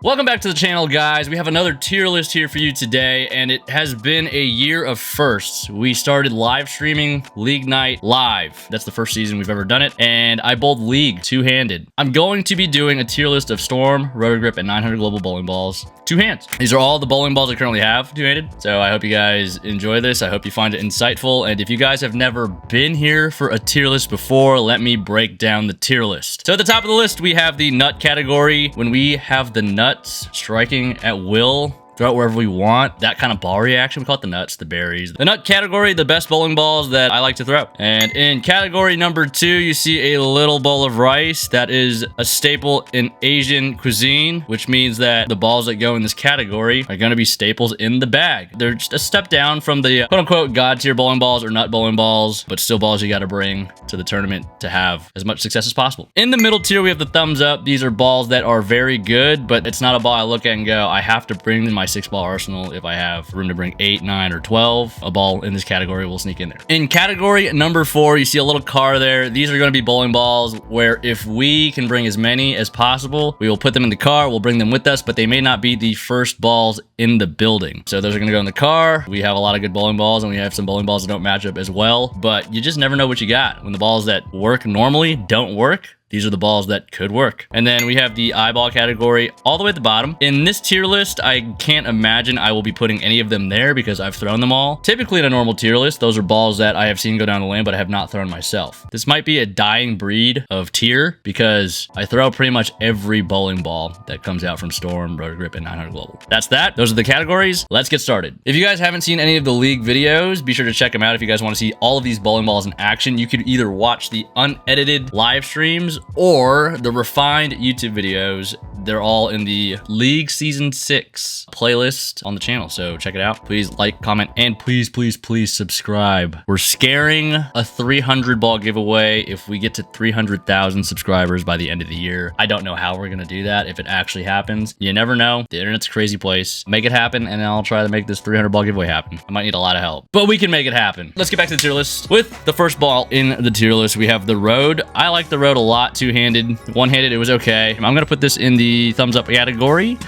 Welcome back to the channel, guys. We have another tier list here for you today, and it has been a year of firsts. We started live streaming League Night live. That's the first season we've ever done it, and I bowled League two-handed. I'm going to be doing a tier list of Storm, Roto Grip, and 900 global bowling balls two hands. These are all the bowling balls I currently have two-handed, so I hope you guys enjoy this. I hope you find it insightful, and if you guys have never been here for a tier list before, let me break down the tier list. So at the top of the list, we have the nut category. When we have the nuts striking at will, throw it wherever we want. That kind of ball reaction, we call it the nuts, the berries. The nut category, the best bowling balls that I like to throw. And in category number 2, you see a little bowl of rice. That is a staple in Asian cuisine, which means that the balls that go in this category are going to be staples in the bag. They're just a step down from the quote-unquote god tier bowling balls or nut bowling balls, but still balls you got to bring to the tournament to have as much success as possible. In the middle tier, we have the thumbs up. These are balls that are very good, but it's not a ball I look at and go, I have to bring my 6-ball arsenal. If I have room to bring 8, 9, or 12, a ball in this category will sneak in there. In category number 4, you see a little car there. These are going to be bowling balls where if we can bring as many as possible, we will put them in the car, we'll bring them with us, but they may not be the first balls in the building. So those are going to go in the car. We have a lot of good bowling balls, and we have some bowling balls that don't match up as well, but you just never know what you got. When the balls that work normally don't work, these are the balls that could work. And then we have the eyeball category all the way at the bottom. In this tier list, I can't imagine I will be putting any of them there because I've thrown them all. Typically in a normal tier list, those are balls that I have seen go down the lane, but I have not thrown myself. This might be a dying breed of tier because I throw pretty much every bowling ball that comes out from Storm, Roto Grip, and 900 Global. That's that. Those are the categories. Let's get started. If you guys haven't seen any of the League videos, be sure to check them out. If you guys want to see all of these bowling balls in action, you could either watch the unedited live streams or the refined YouTube videos. They're all in the League Season 6 playlist on the channel, so check it out. Please like, comment, and please subscribe. We're scaring a 300 ball giveaway if we get to 300,000 subscribers by the end of the year. I don't know how we're gonna do that if it actually happens. You never know. The internet's a crazy place. Make it happen, and I'll try to make this 300 ball giveaway happen. I might need a lot of help, but we can make it happen. Let's get back to the tier list. With the first ball in the tier list, we have the Road. I like the Road a lot. Two-handed, one-handed, it was okay. I'm gonna put this in the thumbs up category.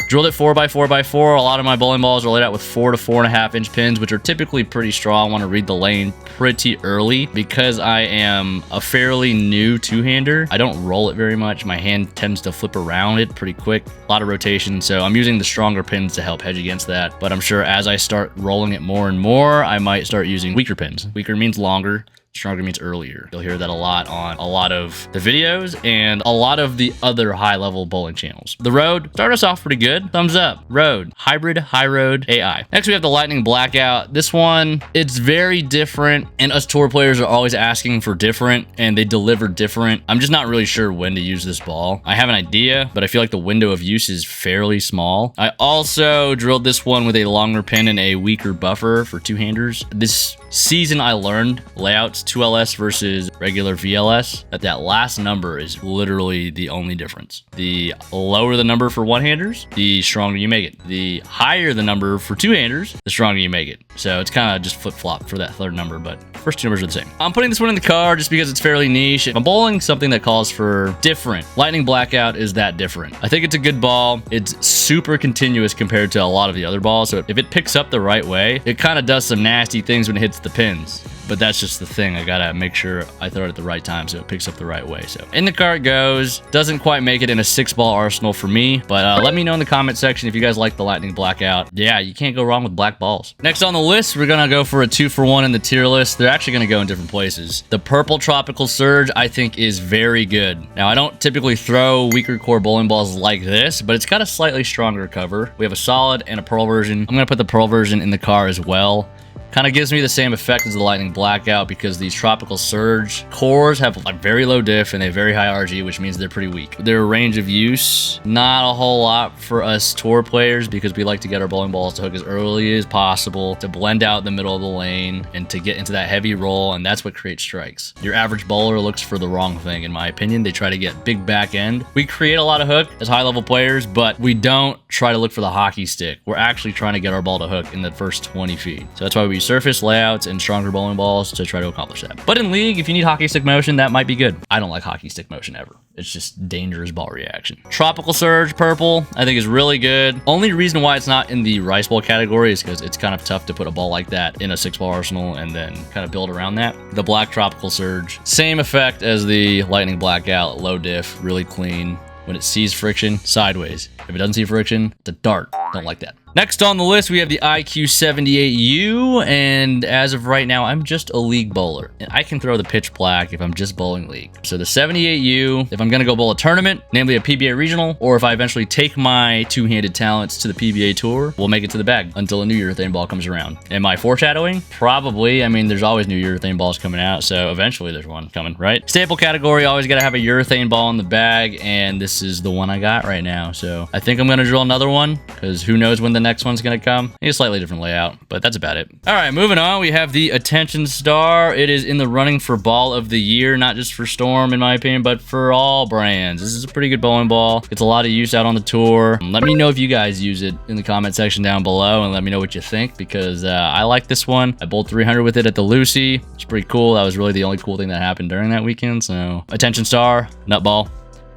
Drilled it 4x4x4. A lot of my bowling balls are laid out with 4 to 4.5 inch pins, which are typically pretty strong. I want to read the lane pretty early because I am a fairly new two-hander. I don't roll it very much. My hand tends to flip around it pretty quick. A lot of rotation, so I'm using the stronger pins to help hedge against that. But I'm sure as I start rolling it more and more, I might start using weaker pins. Weaker means longer. Stronger means earlier. You'll hear that a lot on a lot of the videos and a lot of the other high-level bowling channels. The Road started us off pretty good. Thumbs up. Road. Hybrid, high road, AI. Next, we have the Lightning Blackout. This one, it's very different, and us tour players are always asking for different, and they deliver different. I'm just not really sure when to use this ball. I have an idea, but I feel like the window of use is fairly small. I also drilled this one with a longer pin and a weaker buffer for two-handers. This season, I learned layouts 2LS versus regular VLS, that last number is literally the only difference. The lower the number for one-handers, the stronger you make it. The higher the number for two-handers, the stronger you make it. So it's kind of just flip-flop for that third number, but first two numbers are the same. I'm putting this one in the car just because it's fairly niche. If I'm bowling something that calls for different, Lightning Blackout is that different. I think it's a good ball. It's super continuous compared to a lot of the other balls, so if it picks up the right way, it kind of does some nasty things when it hits the pins. But that's just the thing. I gotta make sure I throw it at the right time so it picks up the right way. So in the car it goes. Doesn't quite make it in a 6-ball arsenal for me, but let me know in the comment section if you guys like the Lightning Blackout. Yeah, you can't go wrong with black balls. Next on the list, we're gonna go for a 2-for-1 in the tier list. They're actually gonna go in different places. The Purple Tropical Surge, I think, is very good. Now, I don't typically throw weaker core bowling balls like this, but it's got a slightly stronger cover. We have a solid and a pearl version. I'm gonna put the pearl version in the car as well. Kind of gives me the same effect as the Lightning Blackout because these Tropical Surge cores have a very low diff and a very high RG, which means they're pretty weak. Their range of use, not a whole lot for us tour players because we like to get our bowling balls to hook as early as possible to blend out the middle of the lane and to get into that heavy roll, and that's what creates strikes. Your average bowler looks for the wrong thing, in my opinion. They try to get big back end. We create a lot of hook as high-level players, but we don't try to look for the hockey stick. We're actually trying to get our ball to hook in the first 20 feet. So that's why we use surface layouts and stronger bowling balls to try to accomplish that. But in League, if you need hockey stick motion, that might be good. I don't like hockey stick motion ever. It's just dangerous ball reaction. Tropical Surge purple, I think is really good. Only reason why it's not in the rice ball category is because it's kind of tough to put a ball like that in a 6-ball arsenal and then kind of build around that. The black Tropical Surge, same effect as the Lightning Blackout, low diff, really clean. When it sees friction, sideways. If it doesn't see friction, it's a dart. Don't like that. Next on the list, we have the IQ78U, and as of right now, I'm just a League bowler. And I can throw the pitch black if I'm just bowling League. So the 78U, if I'm gonna go bowl a tournament, namely a PBA regional, or if I eventually take my two-handed talents to the PBA tour, we'll make it to the bag until a new urethane ball comes around. Am I foreshadowing? Probably. I mean, there's always new urethane balls coming out, so eventually there's one coming, right? Staple category, always gotta have a urethane ball in the bag, and this is the one I got right now. So I think I'm gonna drill another one, because who knows when the next one's gonna come. It's a slightly different layout, but that's about it. All right, moving on, we have the Attention Star. It is in the running for ball of the year, not just for Storm in my opinion, but for all brands. This is a pretty good bowling ball. Gets a lot of use out on the tour. Let me know if you guys use it in the comment section down below, and let me know what you think, because I like this one. I bowled 300 with it at the Lucy. It's pretty cool. That was really the only cool thing that happened during that weekend. So Attention Star, nut ball,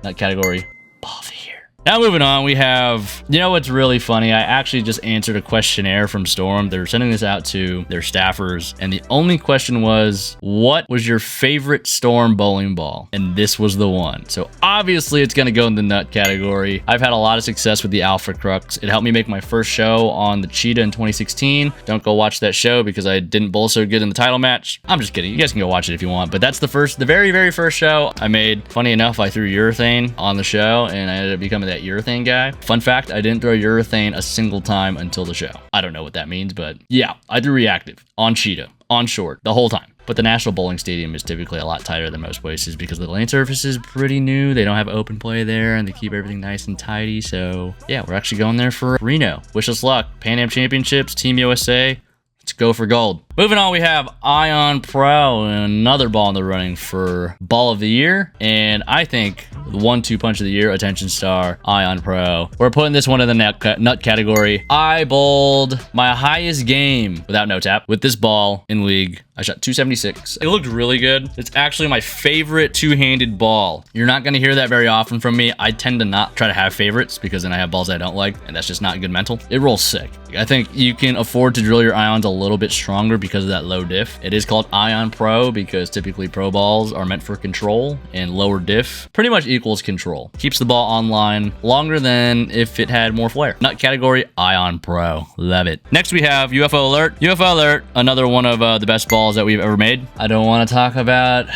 nut category, ball of the year. Now moving on, we have, you know what's really funny? I actually just answered a questionnaire from Storm. They were sending this out to their staffers, and the only question was, what was your favorite Storm bowling ball? And this was the one. So obviously it's gonna go in the nut category. I've had a lot of success with the Alpha Crux. It helped me make my first show on the Cheetah in 2016. Don't go watch that show because I didn't bowl so good in the title match. I'm just kidding. You guys can go watch it if you want, but that's the very, very first show I made. Funny enough, I threw urethane on the show, and I ended up becoming that urethane guy. Fun fact, I didn't throw urethane a single time until the show. I don't know what that means, but yeah, I threw reactive on Cheetah, on short, the whole time. But the National Bowling Stadium is typically a lot tighter than most places because the lane surface is pretty new. They don't have open play there, and they keep everything nice and tidy. So yeah, we're actually going there for Reno. Wish us luck. Pan Am Championships, Team USA. Let's go for gold. Moving on, we have Ion Pro, another ball in the running for ball of the year. And I think the 1-2 punch of the year, Attention Star, Ion Pro. We're putting this one in the nut category. I bowled my highest game without no tap with this ball in League. I shot 276. It looked really good. It's actually my favorite two-handed ball. You're not gonna hear that very often from me. I tend to not try to have favorites because then I have balls I don't like, and that's just not good mental. It rolls sick. I think you can afford to drill your ions a little bit stronger because of that low diff. It is called Ion Pro because typically pro balls are meant for control, and lower diff pretty much equals control. Keeps the ball online longer than if it had more flare. Nut category, Ion Pro. Love it. Next we have UFO Alert. UFO Alert, another one of the best balls that we've ever made. I don't want to talk about...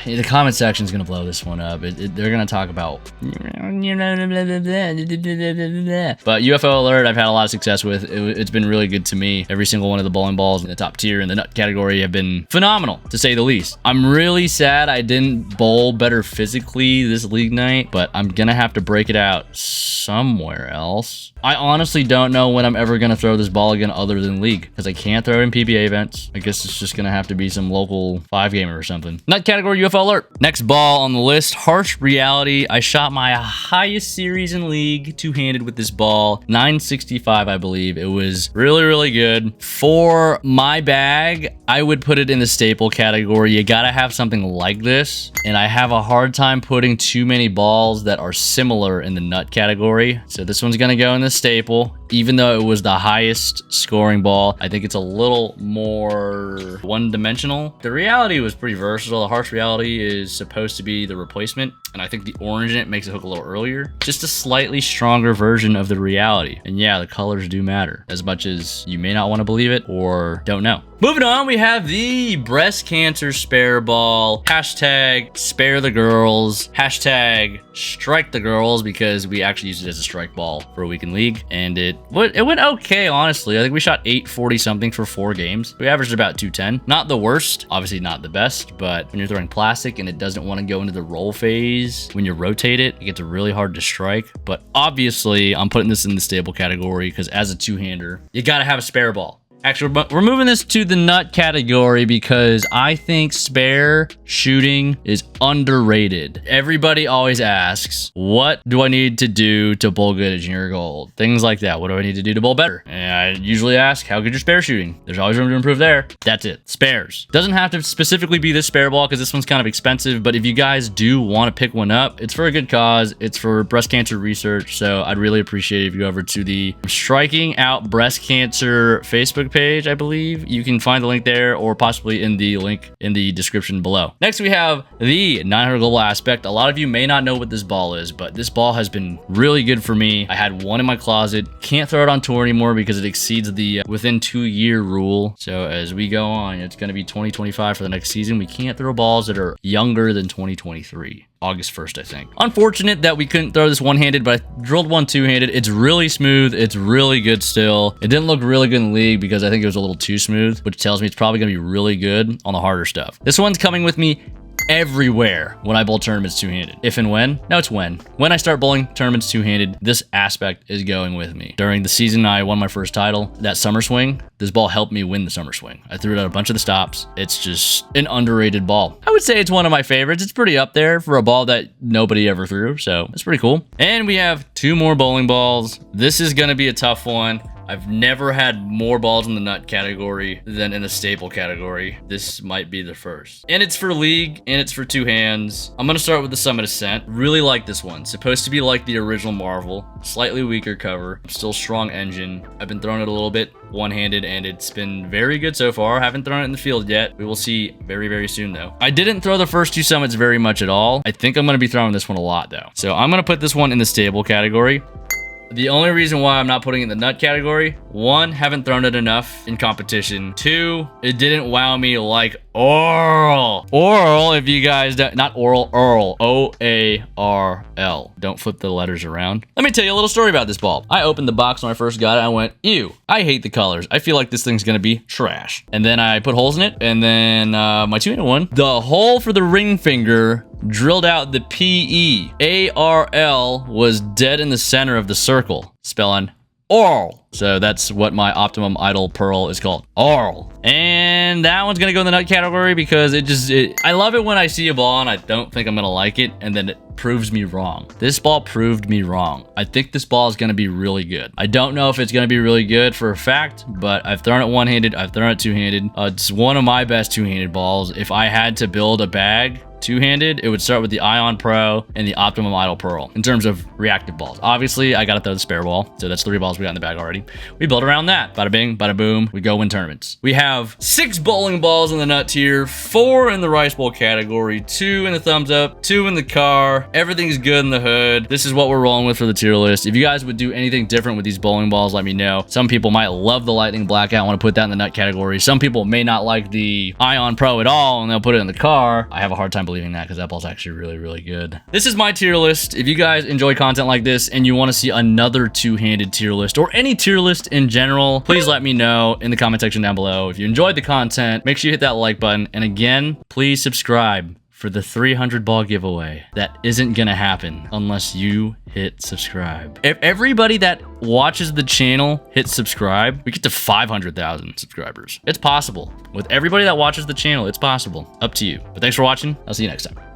The comment section is going to blow this one up. They're going to talk about... But UFO Alert, I've had a lot of success with. It's been really good to me. Every single one of the bowling balls in the top tier in the nut category have been phenomenal, to say the least. I'm really sad I didn't bowl better physically this league night, but I'm going to have to break it out somewhere else. I honestly don't know when I'm ever going to throw this ball again other than League, because I can't throw it in PBA events. I guess it's just going to have to be some local 5-gamer or something. Nut category, UFO Alert. Next ball on the list, Harsh Reality. I shot my highest series in League two-handed with this ball, 965, I believe. It was really, really good. For my bag, I would put it in the staple category. You got to have something like this, and I have a hard time putting too many balls that are similar in the nut category. So this one's going to go in the staple. Even though it was the highest scoring ball, I think it's a little more one-dimensional. The reality was pretty versatile. The Harsh Reality is supposed to be the replacement, and I think the orange in it makes it hook a little earlier. Just a slightly stronger version of the reality. And yeah, the colors do matter, as much as you may not want to believe it or don't know. Moving on, we have the breast cancer spare ball. Hashtag spare the girls. Hashtag strike the girls, because we actually used it as a strike ball for a week in League, and it went okay, honestly. I think we shot 840 something for 4 games. We averaged about 210. Not the worst, obviously not the best, but when you're throwing plastic and it doesn't want to go into the roll phase, when you rotate it, it gets really hard to strike. But obviously, I'm putting this in the stable category because as a two-hander, you got to have a spare ball. Actually, we're moving this to the nut category because I think spare shooting is underrated. Everybody always asks, what do I need to do to bowl good at junior gold? Things like that. What do I need to do to bowl better? And I usually ask, how good your spare shooting? There's always room to improve there. That's it. Spares. Doesn't have to specifically be this spare ball because this one's kind of expensive, but if you guys do want to pick one up, it's for a good cause. It's for breast cancer research, so I'd really appreciate it if you go over to the Striking Out Breast Cancer Facebook page, I believe. You can find the link there or possibly in the link in the description below. Next, we have the 900 Global Aspect. A lot of you may not know what this ball is, but this ball has been really good for me. I had one in my closet. Can't throw it on tour anymore because it exceeds the within 2-year rule. So as we go on, it's going to be 2025 for the next season. We can't throw balls that are younger than 2023. August 1st, I think. Unfortunate that we couldn't throw this one-handed, but I drilled one two-handed. It's really smooth. It's really good still. It didn't look really good in the league because I think it was a little too smooth, which tells me it's probably going to be really good on the harder stuff. This one's coming with me everywhere when I bowl tournaments two-handed. If and when? No, it's when. When I start bowling tournaments two-handed, this aspect is going with me. During the season I won my first title, that summer swing, this ball helped me win the summer swing. I threw it out a bunch of the stops. It's just an underrated ball. I would say it's one of my favorites. It's pretty up there for a ball that nobody ever threw, so it's pretty cool. And we have 2 more bowling balls. This is going to be a tough one. I've never had more balls in the nut category than in the staple category. This might be the first. And it's for league, and it's for 2 hands. I'm gonna start with the Summit Ascent. Really like this one. Supposed to be like the original Marvel. Slightly weaker cover. Still strong engine. I've been throwing it a little bit one-handed, and it's been very good so far. Haven't thrown it in the field yet. We will see very, very soon, though. I didn't throw the first 2 Summits very much at all. I think I'm gonna be throwing this one a lot, though. So I'm gonna put this one in the stable category. The only reason why I'm not putting it in the nut category, 1, haven't thrown it enough in competition. 2, it didn't wow me like Oral. Oral, if you guys don't, not oral, Oral. O-A-R-L. Don't flip the letters around. Let me tell you a little story about this ball. I opened the box when I first got it. I went, ew, I hate the colors. I feel like this thing's gonna be trash. And then I put holes in it, and then my 2-in one, the hole for the ring finger drilled out the P-E. A-R-L was dead in the center of the circle, spelling Oral. So that's what my Optimum Idol Pearl is called. Oral. And that one's gonna go in the nut category because I love it when I see a ball and I don't think I'm gonna like it, and then it proves me wrong. This ball proved me wrong. I think this ball is gonna be really good. I don't know if it's gonna be really good for a fact, but I've thrown it one-handed, I've thrown it two-handed. It's one of my best two-handed balls. If I had to build a bag two-handed, it would start with the Ion Pro and the Optimum Idol Pearl in terms of reactive balls. Obviously, I gotta throw the spare ball, so that's 3 balls we got in the bag already. We build around that. Bada bing, bada boom, we go win tournaments. We have 6 bowling balls in the nut tier, 4 in the rice bowl category, 2 in the thumbs up, 2 in the car. Everything's good in the hood. This is what we're rolling with for the tier list. If you guys would do anything different with these bowling balls, let me know. Some people might love the Lightning Blackout, want to put that in the nut category. Some people may not like the Ion Pro at all, and they'll put it in the car. I have a hard time believing that because that ball's actually really, really good. This is my tier list. If you guys enjoy content like this and you want to see another two-handed tier list or any tier list in general, please let me know in the comment section down below. If you enjoyed the content, make sure you hit that like button. And again, please subscribe for the 300 ball giveaway. That isn't gonna happen unless you hit subscribe. If everybody that watches the channel hits subscribe, we get to 500,000 subscribers. It's possible. With everybody that watches the channel, it's possible. Up to you. But thanks for watching. I'll see you next time.